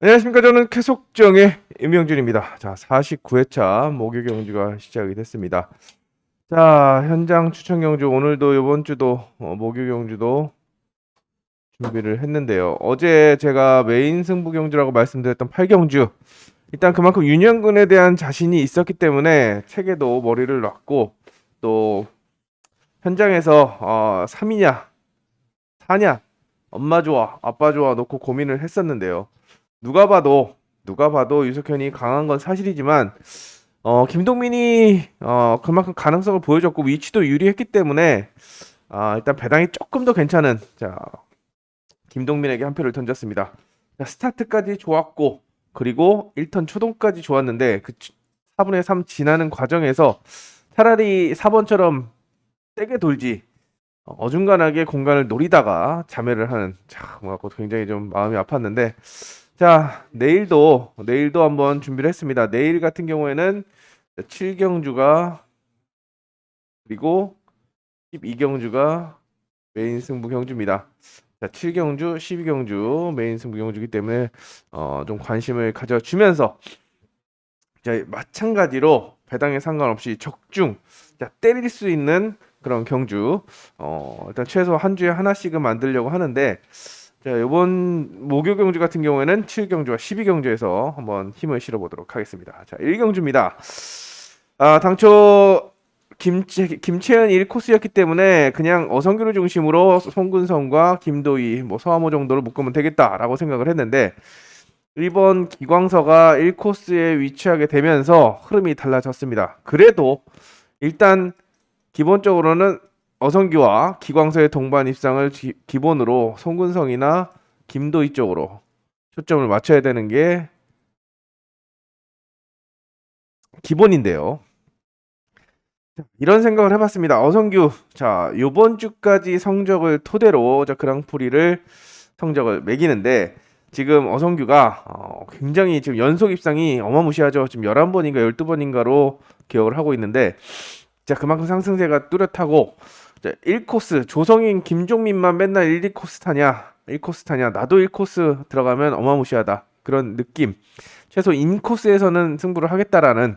안녕하십니까. 저는 캐속정의 임명준입니다. 자, 49회차 목요 경주가 시작이 됐습니다. 자, 현장 추천 경주 오늘도 이번 주도 목요 경주도 준비를 했는데요. 어제 제가 메인 승부 경주라고 말씀드렸던 8경주, 일단 그만큼 윤영근에 대한 자신이 있었기 때문에 책에도 머리를 놨고, 또 현장에서 3이냐 4냐 엄마 좋아 아빠 좋아 놓고 고민을 했었는데요. 누가 봐도 유석현이 강한 건 사실이지만 김동민이 그만큼 가능성을 보여줬고 위치도 유리했기 때문에 일단 배당이 조금 더 괜찮은 김동민에게 한 표를 던졌습니다. 자, 스타트까지 좋았고 그리고 1턴 초동까지 좋았는데 그 4분의 3 지나는 과정에서 차라리 4번처럼 세게 돌지 어중간하게 공간을 노리다가 자매를 하는 뭐갖고 굉장히 좀 마음이 아팠는데, 자, 내일도 한번 준비를 했습니다. 내일 같은 경우에는 7경주가 그리고 12경주가 메인 승부 경주입니다. 자, 7경주, 12경주 메인 승부 경주이기 때문에 좀 관심을 가져주면서, 자, 마찬가지로 배당에 상관없이 적중, 자, 때릴 수 있는 그런 경주, 일단 최소 한 주에 하나씩은 만들려고 하는데, 자, 이번 목요 경주 같은 경우에는 7경주와 12경주에서 한번 힘을 실어보도록 하겠습니다. 자, 1경주입니다. 당초 김채연 1코스였기 때문에 그냥 어성규를 중심으로 송근성과 김도희, 뭐 서하모 정도를 묶으면 되겠다라고 생각을 했는데, 이번 기광서가 1코스에 위치하게 되면서 흐름이 달라졌습니다. 그래도 일단 기본적으로는 어성규와 기광서의 동반 입상을 기본으로 송근성이나 김도희 쪽으로 초점을 맞춰야 되는 게 기본인데요. 이런 생각을 해봤습니다. 어성규, 자, 요번 주까지 성적을 토대로 그랑프리를 성적을 매기는데, 지금 어성규가 굉장히 지금 연속 입상이 어마무시하죠. 지금 11번인가 12번인가로 기억을 하고 있는데, 자, 그만큼 상승세가 뚜렷하고, 자, 1코스 조성인 김종민만 맨날 1, 2코스 타냐 1코스 타냐, 나도 1코스 들어가면 어마무시하다, 그런 느낌. 최소 인코스에서는 승부를 하겠다라는,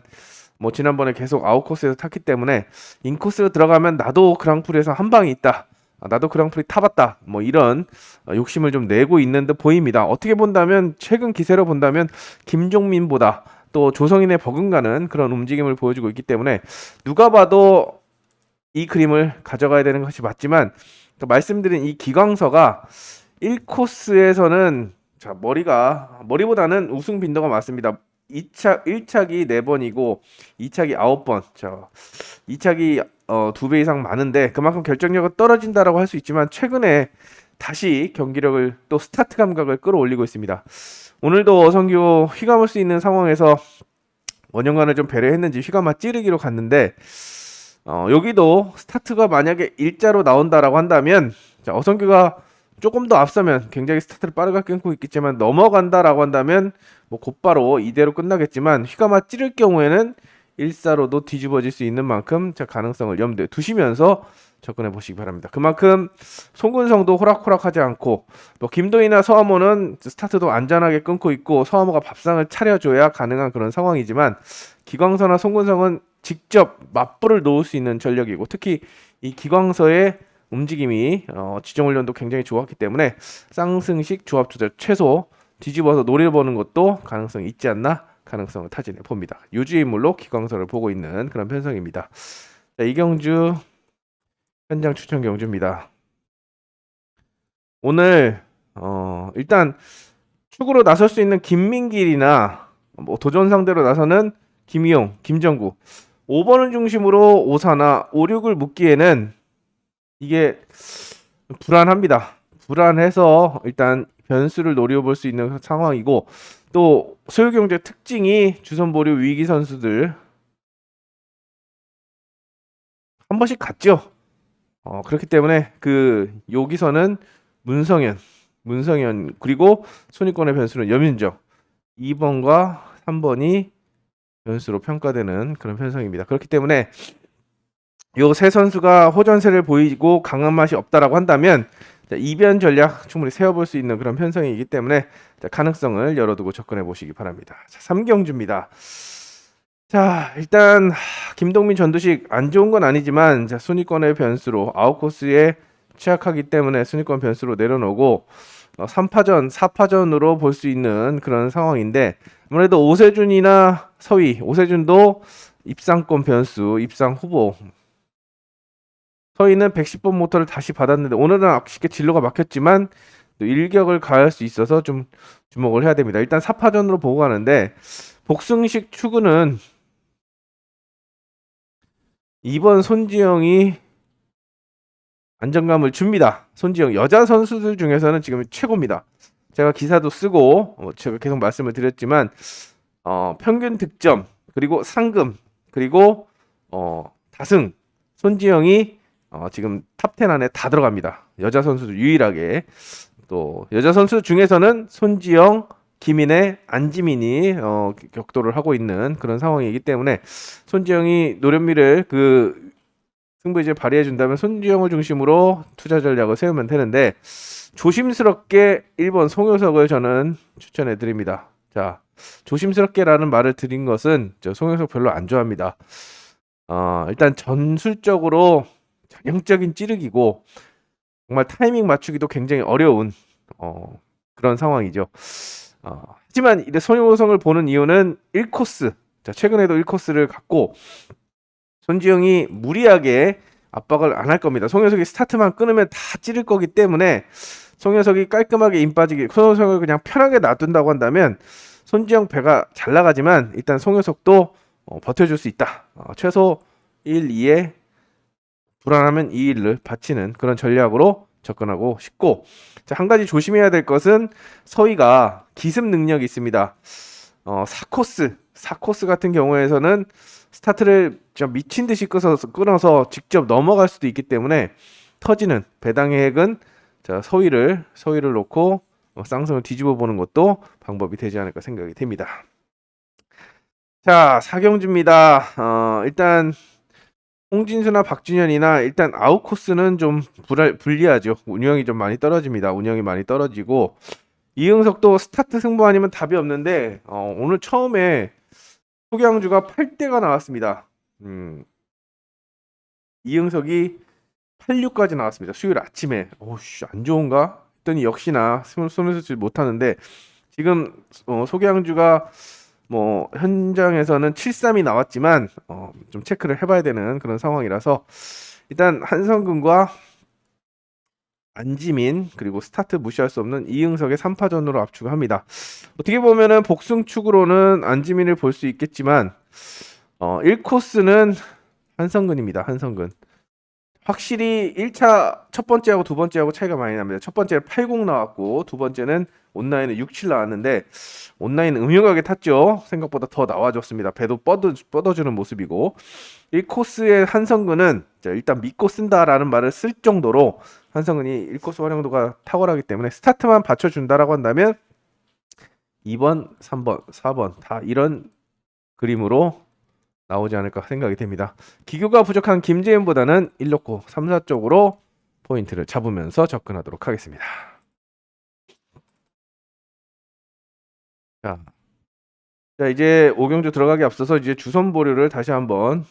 뭐 지난번에 계속 아웃코스에서 탔기 때문에 인코스로 들어가면 나도 그랑프리에서 한 방이 있다, 나도 그랑프리 타봤다, 뭐 이런 욕심을 좀 내고 있는 듯 보입니다. 어떻게 본다면, 최근 기세로 본다면 김종민보다 또 조성인의 버금가는 그런 움직임을 보여주고 있기 때문에 누가 봐도 이 그림을 가져가야 되는 것이 맞지만, 또 말씀드린 이 기광서가 1코스에서는 머리보다는 우승 빈도가 많습니다. 1착이 4번이고 2착이 9번. 2착이 2배 이상 많은데 그만큼 결정력은 떨어진다라고 할 수 있지만, 최근에 다시 경기력을, 또 스타트 감각을 끌어올리고 있습니다. 오늘도 어성규 휘감을 수 있는 상황에서 원형간을 좀 배려했는지 휘감아 찌르기로 갔는데, 여기도 스타트가 만약에 일자로 나온다라고 한다면, 자, 어성규가 조금 더 앞서면 굉장히 스타트를 빠르게 끊고 있겠지만, 넘어간다라고 한다면 뭐 곧바로 이대로 끝나겠지만, 휘감아 찌를 경우에는 1사로도 뒤집어질 수 있는 만큼 가능성을 염두에 두시면서 접근해 보시기 바랍니다. 그만큼 송근성도 호락호락하지 않고, 뭐 김도희나 서하모는 스타트도 안전하게 끊고 있고 서하모가 밥상을 차려줘야 가능한 그런 상황이지만, 기광서나 송근성은 직접 맞불을 놓을 수 있는 전력이고, 특히 이 기광서의 움직임이 지정훈련도 굉장히 좋았기 때문에 쌍승식 조합 조절 최소 뒤집어서 노려보는 것도 가능성이 있지 않나, 가능성을 타진해 봅니다. 유주의 인물로 기광서를 보고 있는 그런 편성입니다. 자, 이경주 현장 추천 경주입니다. 오늘 일단 축으로 나설 수 있는 김민길이나 뭐 도전 상대로 나서는 김희용, 김정구, 5번을 중심으로 5사나 5, 6을 묶기에는 이게 불안합니다. 불안해서 일단 변수를 노려볼 수 있는 상황이고, 또 소유경제 특징이 주선 보류 위기 선수들 한 번씩 갔죠. 그렇기 때문에 여기서는 문성현 그리고 손위권의 변수는 염윤정, 2번과 3번이 변수로 평가되는 그런 편성입니다. 그렇기 때문에 요 세 선수가 호전세를 보이고 강한 맛이 없다라고 한다면, 자, 이변 전략 충분히 세워볼 수 있는 그런 편성이기 때문에 자, 가능성을 열어두고 접근해 보시기 바랍니다. 자, 3경주입니다. 자, 일단 김동민 전두식 안 좋은 건 아니지만 자, 순위권의 변수로 아웃코스에 취약하기 때문에 순위권 변수로 내려놓고 3파전, 4파전으로 볼 수 있는 그런 상황인데 아무래도 오세준이나 서희, 오세준도 입상권 변수, 입상 후보. 서희는 110번 모터를 다시 받았는데 오늘은 아쉽게 진로가 막혔지만 또 일격을 가할 수 있어서 좀 주목을 해야 됩니다. 일단 4파전으로 보고 가는데 복승식 추구는 2번 손지영이 안정감을 줍니다. 손지영 여자 선수들 중에서는 지금 최고입니다. 제가 기사도 쓰고 제가 계속 말씀을 드렸지만 평균 득점 그리고 상금 그리고 다승 손지영이 지금 탑10 안에 다 들어갑니다. 여자 선수들 유일하게 또 여자 선수 중에서는 손지영, 김인혜, 안지민이 격돌을 하고 있는 그런 상황이기 때문에 손지영이 노련미를 그 승부에 발휘해 준다면 손지영을 중심으로 투자 전략을 세우면 되는데 조심스럽게 1번 송효석을 저는 추천해 드립니다. 자, 조심스럽게라는 말을 드린 것은 저 송효석 별로 안 좋아합니다. 일단 전술적으로 전형적인 찌르기고 정말 타이밍 맞추기도 굉장히 어려운 그런 상황이죠. 하지만 이제 손효성을 보는 이유는 1코스. 자, 최근에도 1코스를 갖고 손지영이 무리하게 압박을 안 할 겁니다. 송효석이 스타트만 끊으면 다 찌를 거기 때문에 송효석이 깔끔하게 인 빠지기, 송효석을 그냥 편하게 놔둔다고 한다면 손지영 배가 잘 나가지만 일단 송효석도 버텨줄 수 있다. 최소 1, 2에 불안하면 2, 1을 바치는 그런 전략으로 접근하고 싶고 자, 한 가지 조심해야 될 것은 서희가 기습 능력이 있습니다. 4코스 같은 경우에서는 스타트를 좀 미친 듯이 끊어서 직접 넘어갈 수도 있기 때문에 터지는 배당의 핵은 자, 서희를 놓고 쌍성을 뒤집어 보는 것도 방법이 되지 않을까 생각이 됩니다. 자, 4경주입니다. 일단 홍진수나 박준현이나 일단 아웃코스는 좀 불리하죠. 운영이 좀 많이 떨어집니다. 운영이 많이 떨어지고 이응석도 스타트 승부 아니면 답이 없는데 오늘 처음에 소경주가 8대가 나왔습니다. 이응석이 86까지 나왔습니다. 수요일 아침에 오씨 안 좋은가? 했더니 역시나 손에서 질 못하는데 지금 소경주가 뭐 현장에서는 73이 나왔지만 좀 체크를 해봐야 되는 그런 상황이라서 일단 한성근과 안지민 그리고 스타트 무시할 수 없는 이응석의 3파전으로 압축합니다. 어떻게 보면은 복승축으로는 안지민을 볼 수 있겠지만 1코스는 한성근입니다. 한성근. 확실히 1차 첫 번째하고 두 번째하고 차이가 많이 납니다. 첫 번째는 80 나왔고 두 번째는 온라인은 67 나왔는데 온라인 음흉하게 탔죠. 생각보다 더 나와줬습니다. 배도 뻗어주는 모습이고 1코스의 한성근은 일단 믿고 쓴다라는 말을 쓸 정도로 한성근이 1코스 활용도가 탁월하기 때문에 스타트만 받쳐준다라고 한다면 2번, 3번, 4번 다 이런 그림으로 나오지 않을까 생각이 됩니다. 기교가 부족한 김재현보다는 1놓고 3, 4 쪽으로 포인트를 잡으면서 접근하도록 하겠습니다. 자 이제 5경주 들어가기 앞서서 이제 주선 보류를 다시 한번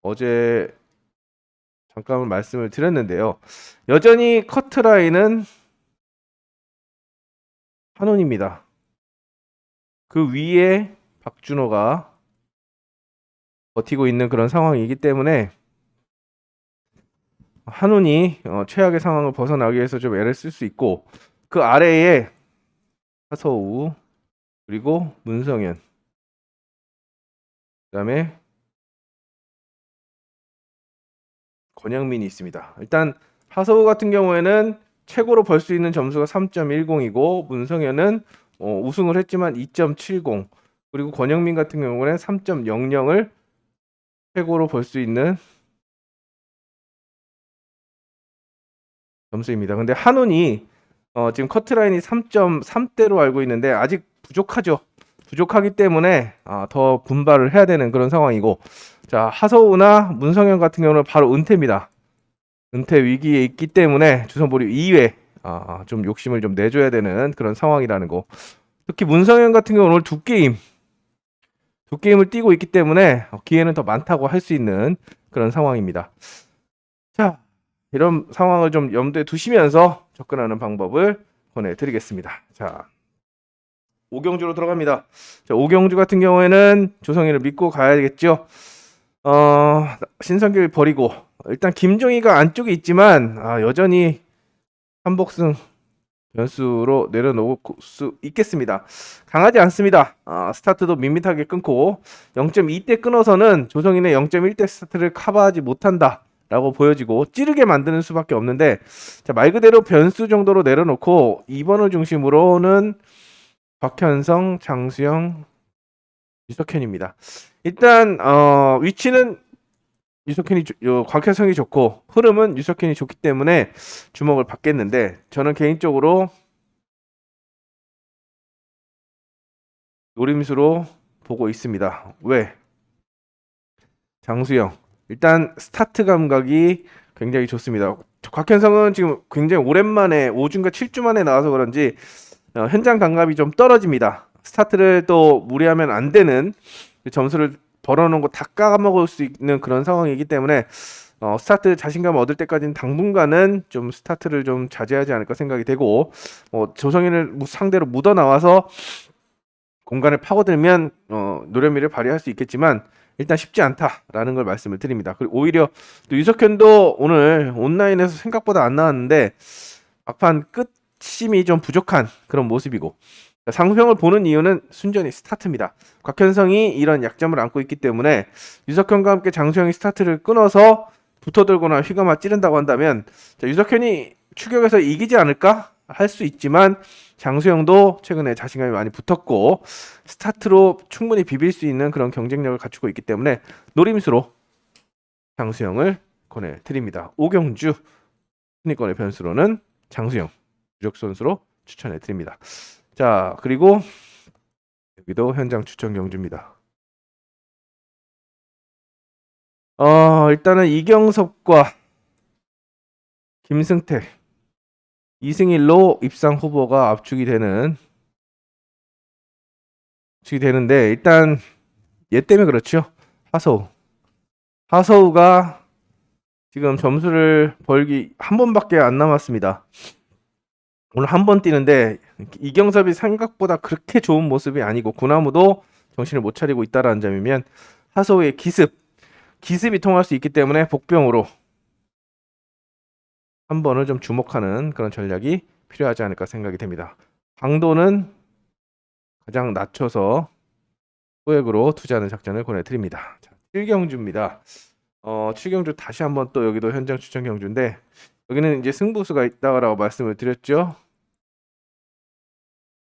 어제 잠깐 말씀을 드렸는데요. 여전히 커트라인은 한온입니다. 그 위에 박준호가 버티고 있는 그런 상황이기 때문에 한운이 최악의 상황을 벗어나기 위해서 좀 애를 쓸 수 있고 그 아래에 하서우 그리고 문성현 그다음에 권양민이 있습니다. 일단 하서우 같은 경우에는 최고로 벌 수 있는 점수가 3.10이고 문성현은 우승을 했지만 2.70 그리고 권영민 같은 경우는 3.00을 최고로 벌 수 있는 점수입니다. 근데 한운이 지금 커트라인이 3.3대로 알고 있는데 아직 부족하죠. 부족하기 때문에 더 분발을 해야 되는 그런 상황이고 자 하서우나 문성현 같은 경우는 바로 은퇴입니다. 은퇴 위기에 있기 때문에 주선보리 2회 좀 욕심을 좀 내줘야 되는 그런 상황이라는 거. 특히 문성현 같은 경우는 오늘 두 게임을 뛰고 있기 때문에 기회는 더 많다고 할 수 있는 그런 상황입니다. 자, 이런 상황을 좀 염두에 두시면서 접근하는 방법을 권해드리겠습니다. 자, 오경주로 들어갑니다. 자, 오경주 같은 경우에는 조성희를 믿고 가야겠죠. 신성길 버리고 일단 김종희가 안쪽에 있지만 여전히 한복승 변수로 내려놓을 수 있겠습니다. 강하지 않습니다. 스타트도 밋밋하게 끊고 0.2대 끊어서는 조성인의 0.1대 스타트를 커버하지 못한다라고 보여지고 찌르게 만드는 수밖에 없는데, 자, 말 그대로 변수 정도로 내려놓고 2번을 중심으로는 박현성, 장수영, 유석현입니다. 일단 위치는 곽현성이 좋고 흐름은 유석현이 좋기 때문에 주목을 받겠는데, 저는 개인적으로 노림수로 보고 있습니다. 왜? 장수영 일단 스타트 감각이 굉장히 좋습니다. 곽현성은 지금 굉장히 오랜만에 5주인가 7주 만에 나와서 그런지 현장 감각이 좀 떨어집니다. 스타트를 또 무리하면 안 되는, 점수를 벌어놓은 거 다 까먹을 수 있는 그런 상황이기 때문에 스타트 자신감 얻을 때까지는 당분간은 좀 스타트를 좀 자제하지 않을까 생각이 되고, 조성인을 상대로 묻어 나와서 공간을 파고들면 노련미를 발휘할 수 있겠지만 일단 쉽지 않다라는 걸 말씀을 드립니다. 그리고 오히려 또 유석현도 오늘 온라인에서 생각보다 안 나왔는데 막판 끝심이 좀 부족한 그런 모습이고, 상승을 보는 이유는 순전히 스타트입니다. 곽현성이 이런 약점을 안고 있기 때문에 유석현과 함께 장수영이 스타트를 끊어서 붙어들거나 휘감아 찌른다고 한다면, 자, 유석현이 추격해서 이기지 않을까 할 수 있지만 장수영도 최근에 자신감이 많이 붙었고 스타트로 충분히 비빌 수 있는 그런 경쟁력을 갖추고 있기 때문에 노림수로 장수영을 권해드립니다. 오경주 순위권의 변수로는 장수영 무적 선수로 추천해드립니다. 자, 그리고 여기도 현장 추천 경주입니다. 일단은 이경섭과 김승태 2승1로 입상 후보가 압축이 되는데, 일단 얘 때문에 그렇죠. 하서우가 지금 점수를 벌기 한 번밖에 안 남았습니다. 오늘 한 번 뛰는데 이경섭이 생각보다 그렇게 좋은 모습이 아니고 구나무도 정신을 못 차리고 있다라는 점이면 하서우의 기습이 통할 수 있기 때문에 복병으로 한 번을 좀 주목하는 그런 전략이 필요하지 않을까 생각이 됩니다. 강도는 가장 낮춰서 소액으로 투자하는 작전을 권해드립니다. 자, 7경주입니다. 7경주 다시 한번 또 여기도 현장 추천 경주인데, 여기는 이제 승부수가 있다라고 말씀을 드렸죠.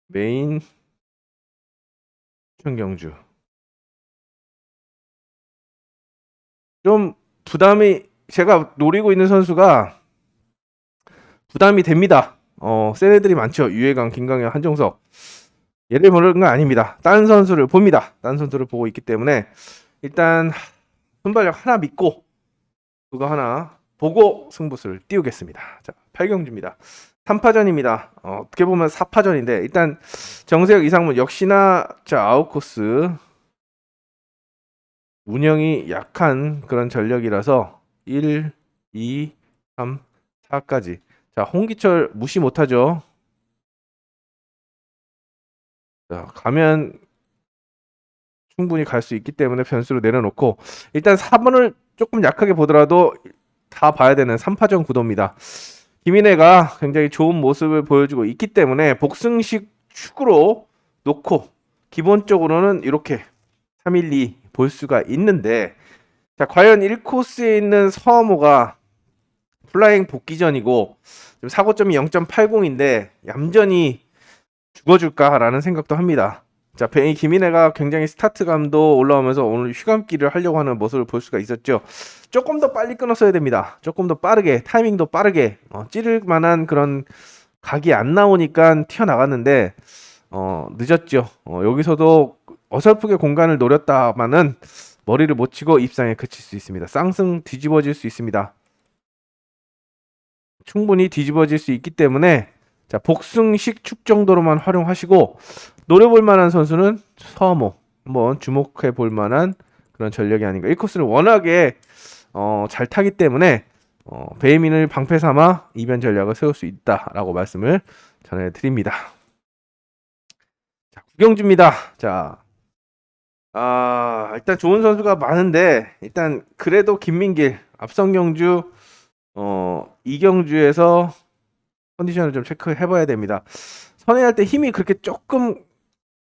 메인 추천 경주. 좀 제가 노리고 있는 선수가 부담이 됩니다. 센 애들이 많죠. 유해강, 김강현, 한종석. 얘를 보는 건 아닙니다. 딴 선수를 봅니다. 딴 선수를 보고 있기 때문에 일단 순발력 하나 믿고 그거 하나 보고 승부수를 띄우겠습니다. 자, 8경주입니다. 3파전입니다. 어떻게 보면 4파전인데 일단 정세혁, 이상문 역시나 아웃코스 운영이 약한 그런 전력이라서 1, 2, 3, 4까지. 자, 홍기철 무시 못하죠. 자, 가면 충분히 갈 수 있기 때문에 변수로 내려놓고 일단 4번을 조금 약하게 보더라도 다 봐야 되는 3파전 구도입니다. 김인혜가 굉장히 좋은 모습을 보여주고 있기 때문에 복승식 축으로 놓고 기본적으로는 이렇게 312 볼 수가 있는데, 자, 과연 1코스에 있는 서머가 플라잉 복귀전이고 사고점이 0.80인데 얌전히 죽어줄까라는 생각도 합니다. 자, 김인혜가 굉장히 스타트감도 올라오면서 오늘 휘감기를 하려고 하는 모습을 볼 수가 있었죠. 조금 더 빨리 끊었어야 됩니다. 조금 더 빠르게, 타이밍도 빠르게, 찌를 만한 그런 각이 안 나오니까 튀어나갔는데 늦었죠. 여기서도 어설프게 공간을 노렸다마는 머리를 못 치고 입상에 그칠 수 있습니다. 쌍승 뒤집어질 수 있습니다. 충분히 뒤집어질 수 있기 때문에 자, 복승식 축 정도로만 활용하시고 노려볼 만한 선수는 서모 한번 주목해 볼 만한 그런 전력이 아닌가. 1코스를 워낙에 잘 타기 때문에 베이민을 방패 삼아 이변 전략을 세울 수 있다라고 말씀을 전해드립니다. 자, 구경주입니다. 자, 일단 좋은 선수가 많은데 일단 그래도 김민길 앞선 경주 이경주에서 컨디션을 좀 체크해봐야 됩니다. 선회할 때 힘이 그렇게 조금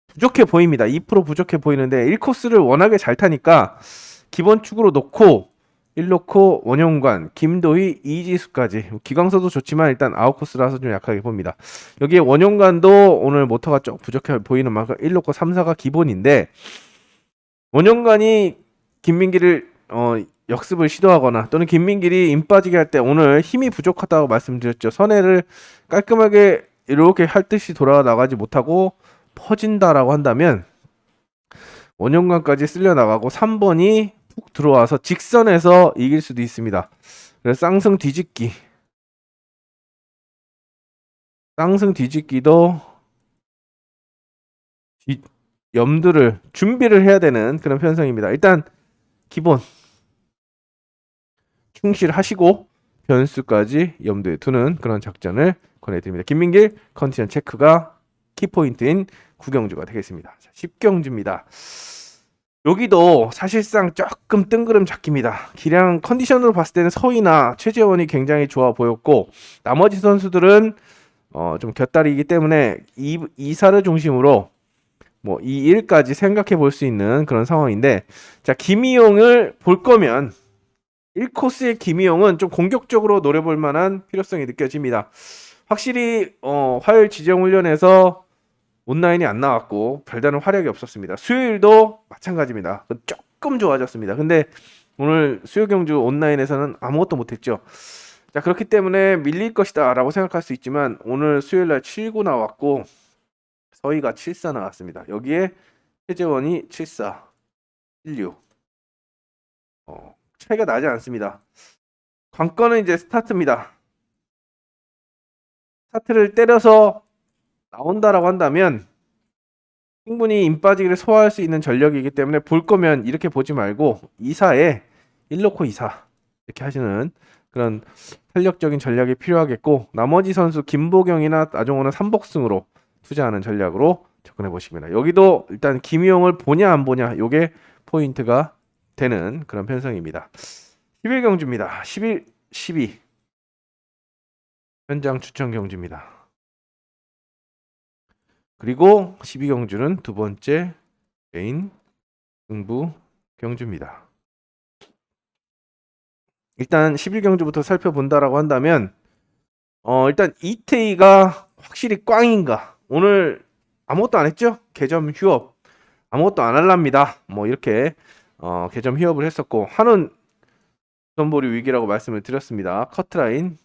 부족해 보입니다. 2% 부족해 보이는데 1코스를 워낙에 잘 타니까 기본축으로 놓고 1놓고 원용관, 김도희, 이지수까지 기광서도 좋지만 일단 아웃코스라서 좀 약하게 봅니다. 여기에 원용관도 오늘 모터가 좀 부족해 보이는 만큼 1놓고 3, 4가 기본인데 원용관이 김민기를 역습을 시도하거나 또는 김민길이 임 빠지게 할 때 오늘 힘이 부족하다고 말씀드렸죠. 선회를 깔끔하게 이렇게 할 듯이 돌아 나가지 못하고 퍼진다라고 한다면 원용관까지 쓸려 나가고 3번이 푹 들어와서 직선에서 이길 수도 있습니다. 그래서 쌍승 뒤집기도 염두를 준비를 해야 되는 그런 편성입니다. 일단 기본 충실하시고 변수까지 염두에 두는 그런 작전을 권해드립니다. 김민길 컨디션 체크가 키포인트인 구경주가 되겠습니다. 10경주입니다. 여기도 사실상 조금 뜬구름 잡기입니다. 기량 컨디션으로 봤을 때는 서희나 최재원이 굉장히 좋아 보였고 나머지 선수들은 좀 곁다리이기 때문에 2사를 중심으로 뭐 2-1까지 생각해 볼 수 있는 그런 상황인데 자 김희용을 볼 거면 1코스의 김희용은 좀 공격적으로 노려볼 만한 필요성이 느껴집니다. 확실히 화요일 지정훈련에서 온라인이 안 나왔고 별다른 활약이 없었습니다. 수요일도 마찬가지입니다. 조금 좋아졌습니다. 근데 오늘 수요 경주 온라인에서는 아무것도 못했죠. 자 그렇기 때문에 밀릴 것이다 라고 생각할 수 있지만 오늘 수요일날 7구 나왔고 서희가 7사 나왔습니다. 여기에 최재원이 7사 16 차이가 나지 않습니다. 관건은 이제 스타트입니다. 스타트를 때려서 나온다라고 한다면 충분히 임 빠지기를 소화할 수 있는 전력이기 때문에 볼 거면 이렇게 보지 말고 2사에 1놓고 2사 이렇게 하시는 그런 탄력적인 전략이 필요하겠고 나머지 선수 김보경이나 나종호는 3복승으로 투자하는 전략으로 접근해 보십니다. 여기도 일단 김희용을 보냐 안 보냐 요게 포인트가 되는 그런 편성입니다. 11경주입니다. 11, 12 현장 추천 경주입니다. 그리고 12경주는 두 번째 메인 승부 경주입니다. 일단 11경주부터 살펴본다라고 한다면 일단 이태희가 확실히 꽝인가 오늘 아무것도 안 했죠? 개점 휴업 아무것도 안 할랍니다. 뭐 이렇게 개점 휴업을 했었고 한은 선보리 위기라고 말씀을 드렸습니다. 커트라인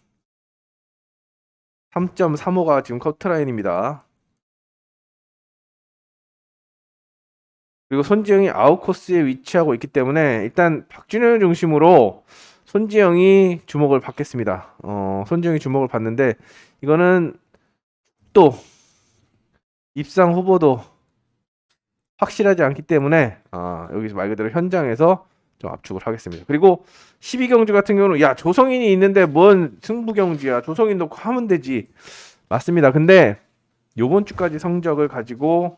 3.35가 지금 커트라인입니다. 그리고 손지영이 아웃코스에 위치하고 있기 때문에 일단 박준현을 중심으로 손지영이 주목을 받겠습니다. 손지영이 주목을 받는데 이거는 또 입상 후보도 확실하지 않기 때문에 여기서 말 그대로 현장에서 좀 압축을 하겠습니다. 그리고 12경주 같은 경우는 야 조성인이 있는데 뭔 승부경주야 조성인 놓고 하면 되지 맞습니다. 근데 요번 주까지 성적을 가지고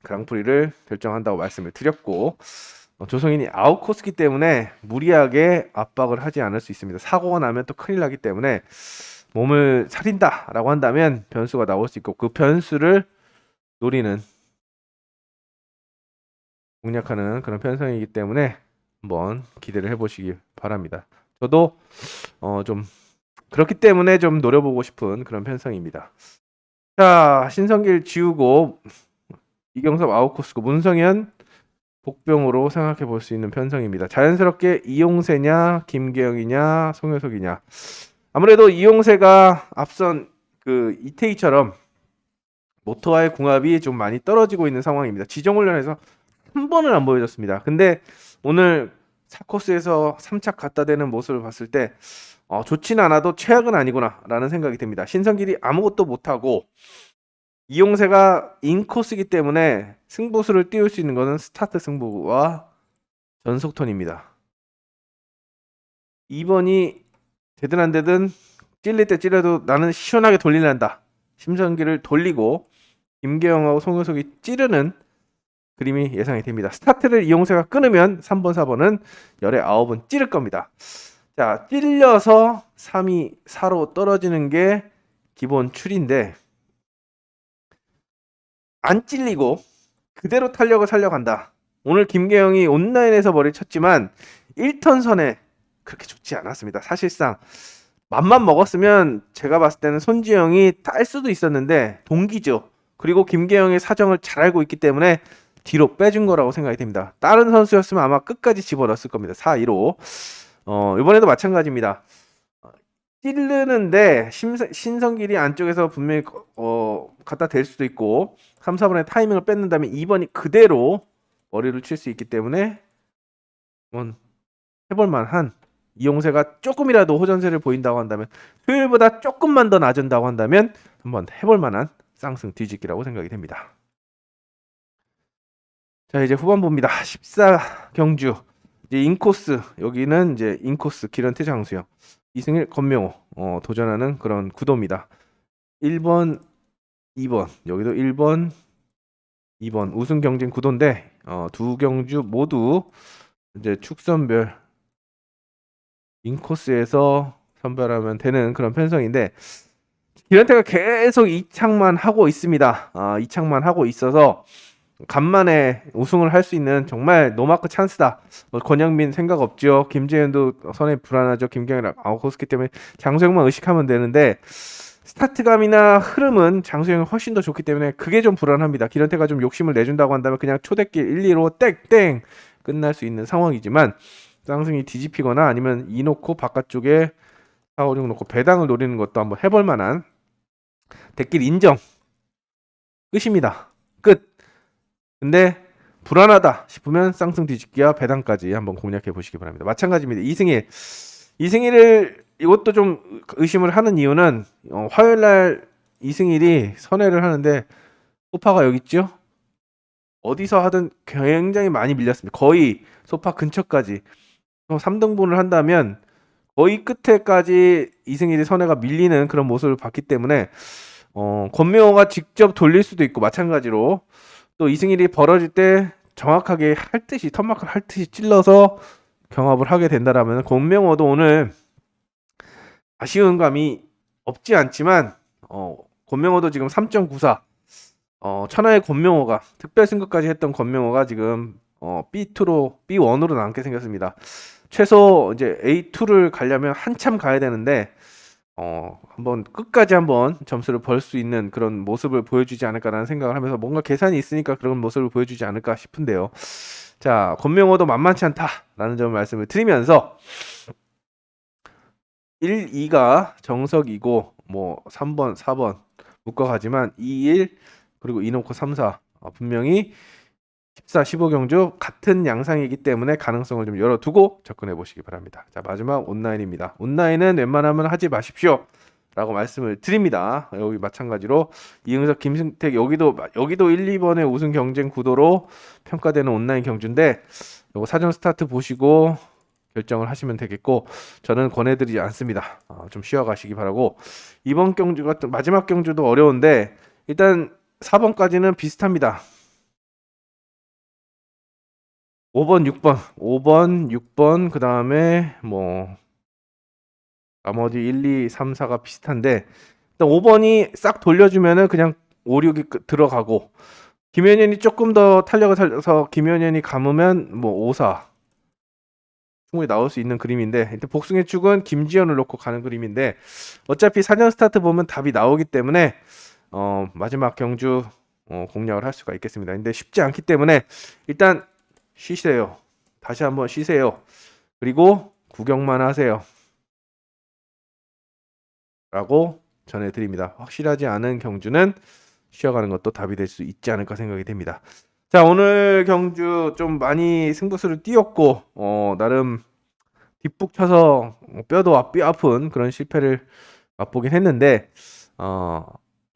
그랑프리를 결정한다고 말씀을 드렸고 조성인이 아웃코스기 때문에 무리하게 압박을 하지 않을 수 있습니다. 사고가 나면 또 큰일 나기 때문에 몸을 살린다 라고 한다면 변수가 나올 수 있고 그 변수를 노리는 공략하는 그런 편성이기 때문에 한번 기대를 해보시기 바랍니다. 저도 좀 그렇기 때문에 좀 노려보고 싶은 그런 편성입니다. 자 신성길 지우고 이경섭 아웃코스고 문성현 복병으로 생각해 볼 수 있는 편성입니다. 자연스럽게 이용세냐 김계영이냐 송효석이냐 아무래도 이용세가 앞선 그 이태희처럼 모터와의 궁합이 좀 많이 떨어지고 있는 상황입니다. 지정훈련에서 한 번을 안 보여줬습니다. 근데 오늘 4코스에서 3착 갖다 대는 모습을 봤을 때 좋진 않아도 최악은 아니구나라는 생각이 듭니다. 신성길이 아무것도 못하고 이용세가 인코스이기 때문에 승부수를 띄울 수 있는 것은 스타트 승부와 전속턴입니다. 2번이 되든 안 되든 찔릴 때 찔려도 나는 시원하게 돌리란다. 심성길을 돌리고 김계영하고 송효석이 찌르는 그림이 예상이 됩니다. 스타트를 이용세가 끊으면 3번, 4번은 열의 9은 찌를 겁니다. 자, 찔려서 3이 4로 떨어지는 게 기본 추리인데 안 찔리고 그대로 탄력을 살려간다. 오늘 김계영이 온라인에서 머리를 쳤지만 1턴 선에 그렇게 좋지 않았습니다. 사실상 맘만 먹었으면 제가 봤을 때는 손지영이 딸 수도 있었는데 동기죠. 그리고 김계영의 사정을 잘 알고 있기 때문에 뒤로 빼준 거라고 생각이 됩니다. 다른 선수였으면 아마 끝까지 집어넣었을 겁니다. 4-2로. 이번에도 마찬가지입니다. 찌르는데 신성길이 안쪽에서 분명히 갖다 댈 수도 있고 3, 4번의 타이밍을 뺏는다면 2번이 그대로 머리를 칠 수 있기 때문에 해볼만한 이용세가 조금이라도 호전세를 보인다고 한다면 토요일보다 조금만 더 낮은다고 한다면 한번 해볼만한 쌍승 뒤집기라고 생각이 됩니다. 자 이제 후반부입니다. 14경주 이제 인코스 여기는 이제 인코스 기런트 장수영 이승일 권명호 도전하는 그런 구도입니다. 1번 2번 여기도 1번 2번 우승 경쟁 구도인데 두 경주 모두 이제 축선별 인코스에서 선별하면 되는 그런 편성인데 기런테가 계속 이착만 하고 있습니다. 이착만 하고 있어서 간만에 우승을 할 수 있는 정말 노마크 찬스다. 권영민 생각 없죠. 김재현도 선에 불안하죠. 김경이랑 아웃코스기 때문에 장소영만 의식하면 되는데 스타트감이나 흐름은 장소영이 훨씬 더 좋기 때문에 그게 좀 불안합니다. 기런테가 좀 욕심을 내준다고 한다면 그냥 초대길 1, 2로 땡땡 끝날 수 있는 상황이지만 쌍승이 뒤집히거나 아니면 2 놓고 바깥쪽에 4, 5, 6 놓고 배당을 노리는 것도 한번 해볼 만한 대길 인정 끝입니다. 끝. 근데 불안하다 싶으면 쌍승 뒤집기와 배당까지 한번 공략해 보시기 바랍니다. 마찬가지입니다. 이승일을 이것도 좀 의심을 하는 이유는 화요일날 이승일이 선회를 하는데 소파가 여기 있죠. 어디서 하든 굉장히 많이 밀렸습니다. 거의 소파 근처까지 3등분을 한다면 거의 끝에까지 이승일이 선회가 밀리는 그런 모습을 봤기 때문에 권명호가 직접 돌릴 수도 있고 마찬가지로 또 이승일이 벌어질 때 정확하게 할 듯이 턴마크를 할 듯이 찔러서 경합을 하게 된다라면 권명호도 오늘 아쉬운 감이 없지 않지만 권명호도 지금 3.94 천하의 권명호가 특별 승급까지 했던 권명호가 지금 B2로 B1으로 남게 생겼습니다. 최소 이제 A2를 가려면 한참 가야 되는데 한번 끝까지 한번 점수를 벌 수 있는 그런 모습을 보여주지 않을까라는 생각을 하면서 뭔가 계산이 있으니까 그런 모습을 보여주지 않을까 싶은데요. 자, 권명호도 만만치 않다라는 점을 말씀을 드리면서 1, 2가 정석이고 뭐 3번, 4번 묶어가지만 2, 1 그리고 2 놓고 3, 4 분명히 14, 15경주 같은 양상이기 때문에 가능성을 좀 열어두고 접근해 보시기 바랍니다. 자 마지막 온라인입니다. 온라인은 웬만하면 하지 마십시오 라고 말씀을 드립니다. 여기 마찬가지로 이응석, 김승택 여기도 1, 2번의 우승 경쟁 구도로 평가되는 온라인 경주인데 요거 사전 스타트 보시고 결정을 하시면 되겠고 저는 권해드리지 않습니다. 좀 쉬어가시기 바라고 이번 경주가 마지막 경주도 어려운데 일단 4번까지는 비슷합니다. 5번, 6번, 그 다음에 뭐 나머지 1, 2, 3, 4가 비슷한데 일단 5번이 싹 돌려주면은 그냥 5, 6이 들어가고 김현현이 조금 더 탄력을 살려서 김현현이 감으면 뭐 5, 4 충분히 나올 수 있는 그림인데 일단 복숭의 축은 김지현을 놓고 가는 그림인데 어차피 4년 스타트 보면 답이 나오기 때문에 마지막 경주 공략을 할 수가 있겠습니다. 근데 쉽지 않기 때문에 일단 쉬세요. 다시 한번 쉬세요. 그리고 구경만 하세요. 라고 전해드립니다. 확실하지 않은 경주는 쉬어가는 것도 답이 될 수 있지 않을까 생각이 됩니다. 자 오늘 경주 좀 많이 승부수를 띄웠고 나름 뒷북 쳐서 뼈도 뼈 아픈 그런 실패를 맛보긴 했는데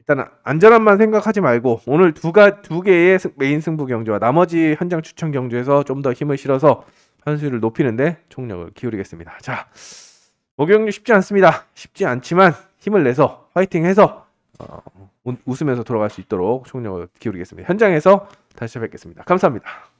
일단은 안전함만 생각하지 말고 오늘 두 개의 메인 승부 경주와 나머지 현장 추천 경주에서 좀 더 힘을 실어서 환수율을 높이는데 총력을 기울이겠습니다. 자, 목요경주 쉽지 않습니다. 쉽지 않지만 힘을 내서 화이팅해서 웃으면서 돌아갈 수 있도록 총력을 기울이겠습니다. 현장에서 다시 뵙겠습니다. 감사합니다.